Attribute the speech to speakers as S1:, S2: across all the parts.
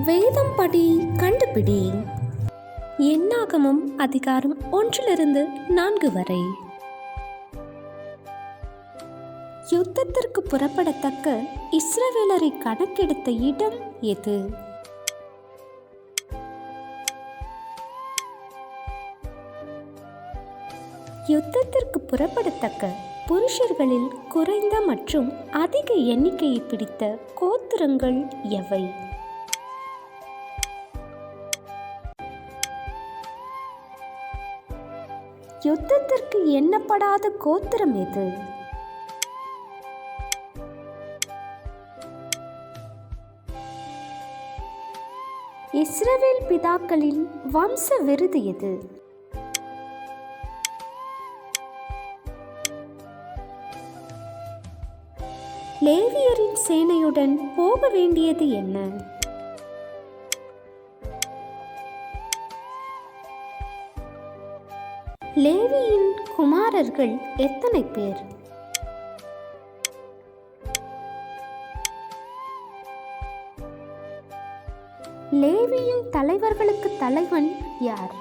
S1: வேதம் படி கண்டுபிடி. என்னாகமம் அதிகாரம் 1-4 வரை. யுத்தத்திற்கு புறப்படத்தக்க இஸ்ரவேலரை கணக்கெடுத்த இடம் எது? யுத்தத்திற்கு புறப்படத்தக்க புருஷர்களில் குறைந்த மற்றும் அதிக எண்ணிக்கையை பிடித்த கோத்திரங்கள் எவை? யுத்தத்திற்கு எண்ணப்படாத கோத்திரம் எது? இஸ்ரவேல் பிதாக்களின் வம்ச விருது எது? லேவியரின் சேனையுடன் போக வேண்டியது என்ன? லேவியின் குமாரர்கள் எத்தனை பேர்? லேவியின் தலைவர்களுக்கு தலைவன் யார்?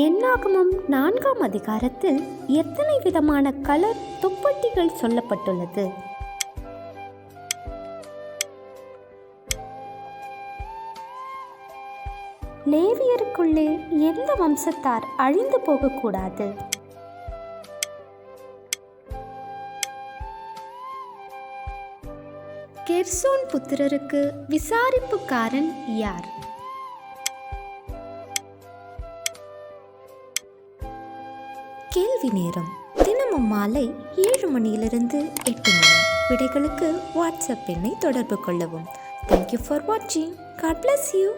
S1: என்னாகமம் 4ஆம் அதிகாரத்தில் எத்தனை விதமான கலர் துப்பட்டிகள் சொல்லப்பட்டுள்ளது? லேவியருக்குள்ளே எந்த வம்சத்தார் அழிந்து போகக்கூடாது? கெர்சோன் புத்திரருக்கு விசாரிப்புக்காரன் யார்? கேள்வி நேரம் தினமும் மாலை 7 மணியிலிருந்து 8 மணி. விடைகளுக்கு வாட்ஸ்அப் எண்ணை தொடர்பு கொள்ளவும். Thank you for watching. God bless you.